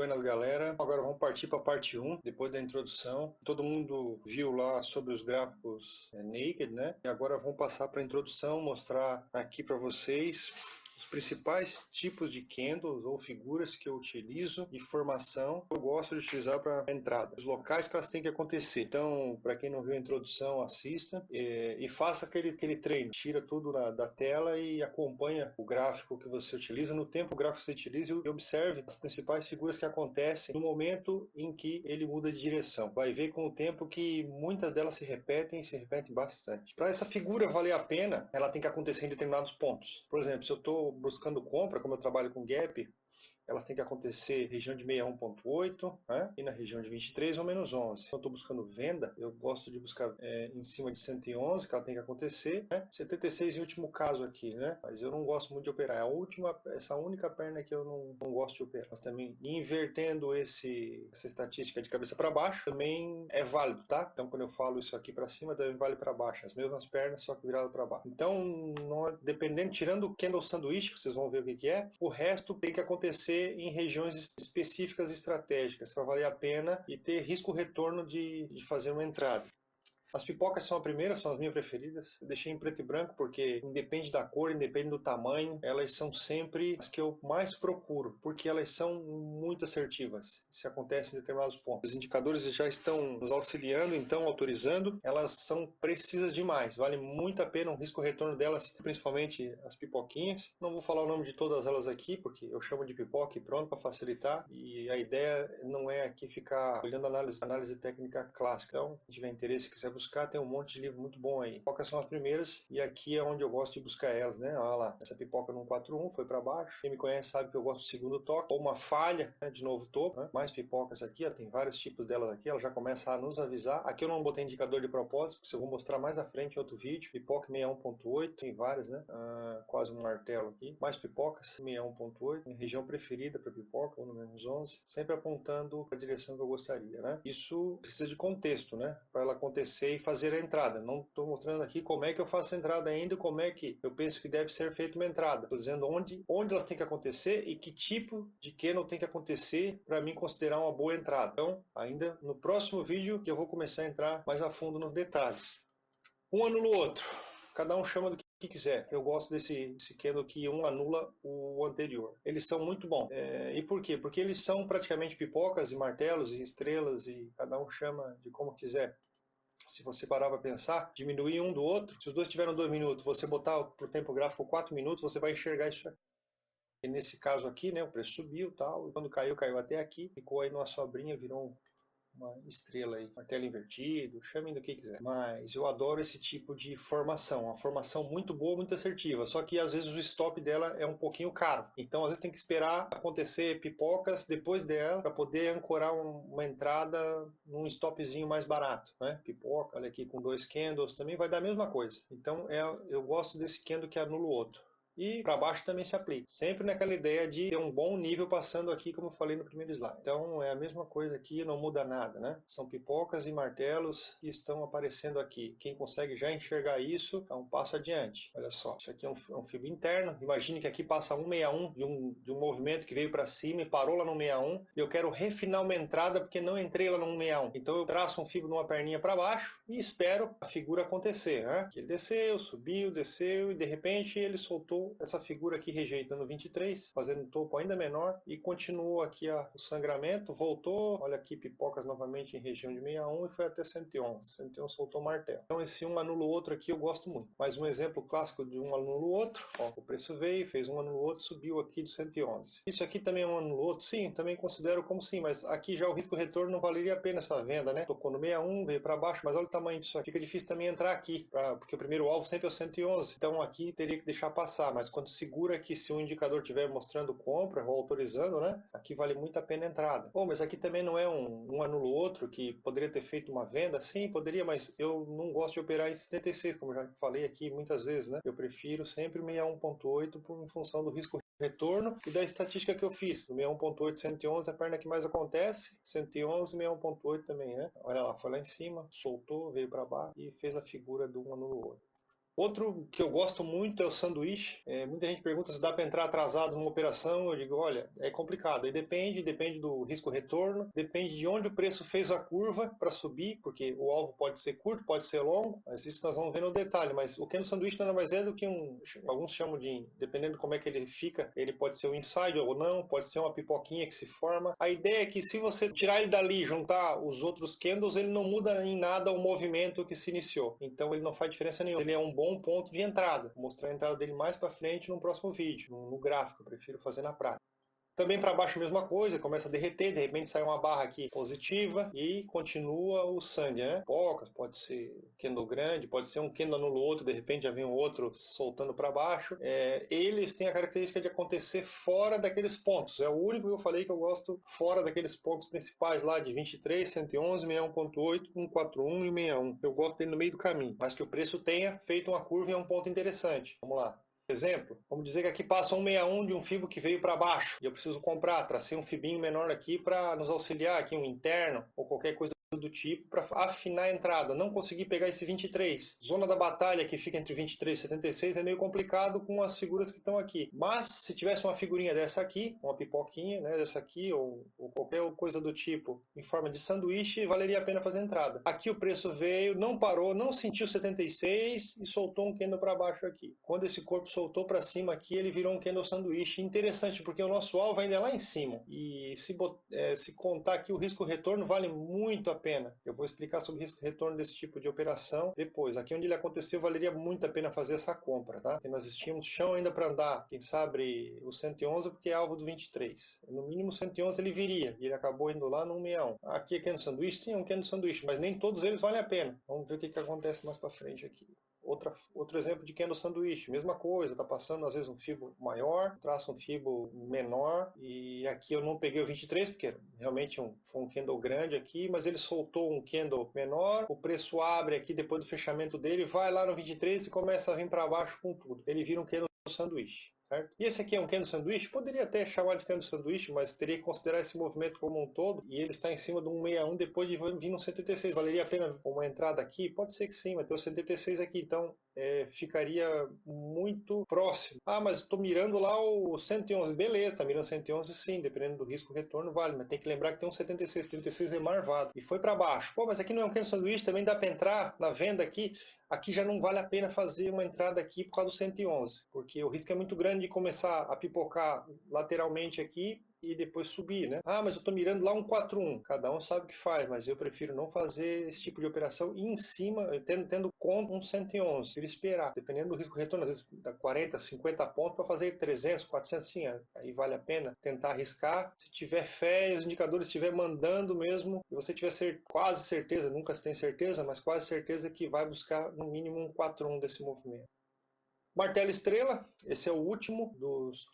Buenas, galera. Agora vamos partir para a parte 1, depois da introdução. Todo mundo viu lá sobre os gráficos naked, né? E agora vamos passar para a introdução, mostrar aqui para vocês os principais tipos de candles ou figuras que eu utilizo de formação, que eu gosto de utilizar para entrada. Os locais que elas têm que acontecer. Então, para quem não viu a introdução, assista e faça aquele treino. Tira tudo da tela e acompanha o gráfico que você utiliza, no tempo o gráfico que você utiliza, e observe as principais figuras que acontecem no momento em que ele muda de direção. Vai ver com o tempo que muitas delas se repetem bastante. Para essa figura valer a pena, ela tem que acontecer em determinados pontos. Por exemplo, se eu estou buscando compra, como eu trabalho com gap, elas têm que acontecer região de 61.8, né? E na região de 23 ou menos 11. Quando eu estou buscando venda, eu gosto de buscar em cima de 111, que ela tem que acontecer, né? 76 em último caso aqui, né? Mas eu não gosto muito de operar. Essa única perna que eu não gosto de operar. Mas também invertendo essa estatística de cabeça para baixo também é válido, tá? Então quando eu falo isso aqui para cima, também vale para baixo. As mesmas pernas, só que virado para baixo. Então, dependendo, tirando o candle sanduíche, que vocês vão ver o que é, o resto tem que acontecer em regiões específicas e estratégicas para valer a pena e ter risco-retorno de fazer uma entrada. As pipocas são a primeira, são as minhas preferidas. Eu deixei em preto e branco porque independe da cor, independe do tamanho, elas são sempre as que eu mais procuro, porque elas são muito assertivas. Isso acontece em determinados pontos. Os indicadores já estão nos auxiliando, então autorizando. Elas são precisas demais. Vale muito a pena o risco-retorno delas, principalmente as pipoquinhas. Não vou falar o nome de todas elas aqui, porque eu chamo de pipoca e pronto, para facilitar. E a ideia não é aqui ficar olhando análise técnica clássica. Então, se tiver interesse e quiser buscar, tem um monte de livro muito bom aí. Pipocas são as primeiras e aqui é onde eu gosto de buscar elas, né? Olha lá, essa pipoca no 4-1 foi para baixo. Quem me conhece sabe que eu gosto do segundo toque, ou uma falha, né, de novo topo, né? Mais pipocas aqui, ó, tem vários tipos delas aqui, ela já começa a nos avisar. Aqui eu não botei indicador de propósito, porque eu vou mostrar mais à frente em outro vídeo. Pipoca 61.8, tem várias, né? Quase um martelo aqui. Mais pipocas, 61.8, minha região preferida para pipoca, ou no menos 11, sempre apontando a direção que eu gostaria, né? Isso precisa de contexto, né? Para ela acontecer e fazer a entrada. Não estou mostrando aqui como é que eu faço a entrada ainda, como é que eu penso que deve ser feita uma entrada. Estou dizendo onde elas têm que acontecer e que tipo de candle tem que acontecer para mim considerar uma boa entrada. Então, ainda no próximo vídeo que eu vou começar a entrar mais a fundo nos detalhes. Um anula o outro. Cada um chama do que quiser. Eu gosto desse candle que um anula o anterior. Eles são muito bons. E por quê? Porque eles são praticamente pipocas e martelos e estrelas e cada um chama de como quiser. Se você parar para pensar, diminuir um do outro, se os dois tiveram 2 minutos, você botar para o tempo gráfico 4 minutos, você vai enxergar isso aqui. E nesse caso aqui, né, o preço subiu, tal, e quando caiu até aqui, ficou aí numa sobrinha, virou uma estrela aí, martelo invertido, chamem do que quiser. Mas eu adoro esse tipo de formação, uma formação muito boa, muito assertiva, só que às vezes o stop dela é um pouquinho caro. Então às vezes tem que esperar acontecer pipocas depois dela para poder ancorar uma entrada num stopzinho mais barato, né? Pipoca, olha aqui com 2 candles, também vai dar a mesma coisa. Então eu gosto desse candle que anula o outro. E para baixo também se aplica. Sempre naquela ideia de ter um bom nível passando aqui, como eu falei no primeiro slide. Então é a mesma coisa aqui, não muda nada, né? São pipocas e martelos que estão aparecendo aqui. Quem consegue já enxergar isso, é um passo adiante. Olha só, isso aqui é um fibro interno. Imagine que aqui passa 161 de um movimento que veio para cima e parou lá no 61. E eu quero refinar uma entrada porque não entrei lá no 161. Então eu traço um fibro numa perninha para baixo e espero a figura acontecer, né? Ele desceu, subiu, desceu e de repente ele soltou essa figura aqui rejeitando 23, fazendo um topo ainda menor e continuou aqui o sangramento, voltou, olha aqui pipocas novamente em região de 61 e foi até 111. 111 soltou o martelo. Então esse um anula o outro aqui eu gosto muito. Mais um exemplo clássico de um anula o outro, ó, o preço veio, fez um anula o outro, subiu aqui de 111. Isso aqui também é um anula o outro? Sim, também considero como sim, mas aqui já o risco retorno não valeria a pena essa venda, né? Tocou no 61, veio para baixo, mas olha o tamanho disso aqui. Fica difícil também entrar aqui, porque o primeiro alvo sempre é o 111, então aqui teria que deixar passar, mas quando segura aqui, se o indicador estiver mostrando compra ou autorizando, né? Aqui vale muito a pena a entrada. Bom, mas aqui também não é um anula o outro, que poderia ter feito uma venda? Sim, poderia, mas eu não gosto de operar em 76, como eu já falei aqui muitas vezes, né? Eu prefiro sempre 61.8 em função do risco retorno e da estatística que eu fiz. Do 61.8, 111 é a perna que mais acontece, 111, 61.8 também, né? Olha lá, foi lá em cima, soltou, veio para baixo e fez a figura do um anula o outro. Outro que eu gosto muito é o sanduíche. Muita gente pergunta se dá para entrar atrasado numa operação. Eu digo, olha, é complicado. Aí depende do risco-retorno, depende de onde o preço fez a curva para subir, porque o alvo pode ser curto, pode ser longo, mas isso nós vamos ver no detalhe. Mas o candle sanduíche nada mais é do que alguns chamam de, dependendo de como é que ele fica, ele pode ser um inside ou não, pode ser uma pipoquinha que se forma. A ideia é que se você tirar ele dali e juntar os outros candles, ele não muda em nada o movimento que se iniciou. Então ele não faz diferença nenhuma. Ele é um bom ponto de entrada. Vou mostrar a entrada dele mais para frente no próximo vídeo, no gráfico. Eu prefiro fazer na prática. Também para baixo a mesma coisa, começa a derreter, de repente sai uma barra aqui positiva e continua o sangue, né? Pocas, pode ser candle grande, pode ser um candle anula o outro, de repente já vem um outro soltando para baixo. Eles têm a característica de acontecer fora daqueles pontos. É o único que eu falei que eu gosto fora daqueles pontos principais lá de 23, 111, 61.8, 141 e 61. Eu gosto dele no meio do caminho, mas que o preço tenha feito uma curva e é um ponto interessante. Vamos lá. Exemplo, vamos dizer que aqui passa 161 de um fibo que veio para baixo e eu preciso comprar, tracei um fibinho menor aqui para nos auxiliar, aqui um interno ou qualquer coisa do tipo para afinar a entrada. Não consegui pegar esse 23. Zona da batalha que fica entre 23 e 76 é meio complicado com as figuras que estão aqui. Mas se tivesse uma figurinha dessa aqui, uma pipoquinha, né, dessa aqui ou qualquer coisa do tipo em forma de sanduíche, valeria a pena fazer entrada. Aqui o preço veio, não parou, não sentiu 76 e soltou um candle para baixo aqui. Quando esse corpo soltou para cima aqui, ele virou um candle sanduíche. Interessante, porque o nosso alvo ainda é lá em cima. E se contar aqui o risco-retorno, vale muito a pena. Eu vou explicar sobre o risco-retorno desse tipo de operação depois. Aqui onde ele aconteceu, valeria muito a pena fazer essa compra, tá? Porque nós tínhamos chão ainda para andar. Quem sabe o 111, porque é alvo do 23. No mínimo 111 ele viria, e ele acabou indo lá no 161. Aqui é candle sanduíche? Sim, é um candle sanduíche, mas nem todos eles valem a pena. Vamos ver o que acontece mais para frente aqui. Outro exemplo de candle sanduíche, mesma coisa, tá passando às vezes um fibo maior, traça um fibo menor, e aqui eu não peguei o 23 porque realmente foi um candle grande aqui, mas ele soltou um candle menor, o preço abre aqui depois do fechamento dele, vai lá no 23 e começa a vir para baixo com tudo. Ele vira um candle sanduíche. Certo? E esse aqui é um candle sanduíche? Poderia até chamar de candle sanduíche, mas teria que considerar esse movimento como um todo, e ele está em cima de um 61 depois de vir no 76. Valeria a pena uma entrada aqui? Pode ser que sim, mas tem o 76 aqui, então ficaria muito próximo. Ah, mas estou mirando lá o 111. Beleza, está mirando 111 sim, dependendo do risco retorno vale, mas tem que lembrar que tem um 76. 76 é marvado e foi para baixo. Pô, mas aqui não é um candle sanduíche, também dá para entrar na venda aqui. Aqui já não vale a pena fazer uma entrada aqui por causa do 111, porque o risco é muito grande de começar a pipocar lateralmente aqui e depois subir, né? Ah, mas eu estou mirando lá um 4-1. Cada um sabe o que faz, mas eu prefiro não fazer esse tipo de operação e em cima, tendo conta um 111. Prefiro esperar, dependendo do risco retorno, às vezes dá 40, 50 pontos para fazer 300, 400, sim. Aí vale a pena tentar arriscar. Se tiver fé e os indicadores estiver mandando mesmo, e você tiver quase certeza, nunca se tem certeza, mas quase certeza que vai buscar no mínimo um 4-1 desse movimento. Martelo estrela, esse é o último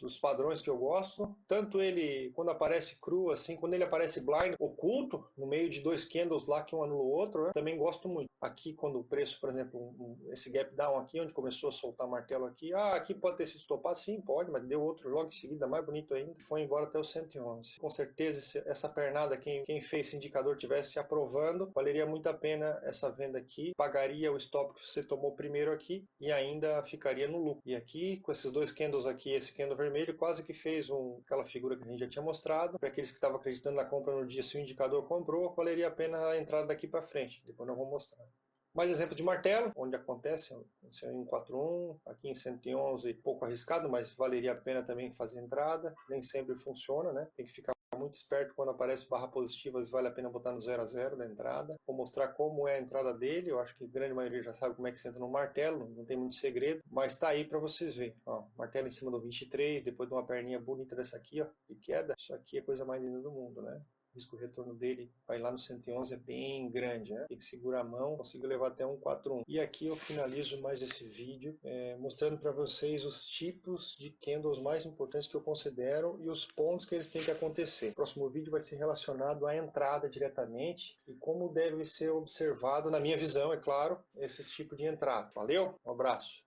dos padrões que eu gosto. Tanto ele, quando aparece cru, assim, quando ele aparece blind, oculto, no meio de dois candles lá que um anula o outro, né? Também gosto muito. Aqui, quando o preço, por exemplo, esse gap down aqui, onde começou a soltar martelo aqui, aqui pode ter sido estopado, sim, pode, mas deu outro logo em seguida, mais bonito ainda, foi embora até o 111. Com certeza, se essa pernada, quem fez esse indicador tivesse aprovando, valeria muito a pena essa venda aqui, pagaria o stop que você tomou primeiro aqui e ainda ficaria no lucro. E aqui, com esses dois candles aqui, esse candle vermelho, quase que fez aquela figura que a gente já tinha mostrado. Para aqueles que estavam acreditando na compra no dia, se o indicador comprou, valeria a pena a entrada daqui para frente. Depois eu vou mostrar. Mais exemplo de martelo, onde acontece em 141, aqui em 111, pouco arriscado, mas valeria a pena também fazer entrada. Nem sempre funciona, né? Tem que ficar muito esperto quando aparece barra positiva, vale a pena botar no 0 a 0 da entrada. Vou mostrar como é a entrada dele, eu acho que a grande maioria já sabe como é que você entra no martelo, não tem muito segredo, mas tá aí para vocês verem. Ó, martelo em cima do 23, depois de uma perninha bonita dessa aqui, ó, de queda. Isso aqui é a coisa mais linda do mundo, né? O risco retorno dele vai lá no 111, é bem grande, né? Tem que segurar a mão, consigo levar até um 4-1. E aqui eu finalizo mais esse vídeo mostrando para vocês os tipos de candles mais importantes que eu considero e os pontos que eles têm que acontecer. O próximo vídeo vai ser relacionado à entrada diretamente e como deve ser observado, na minha visão, é claro, esse tipo de entrada. Valeu? Um abraço!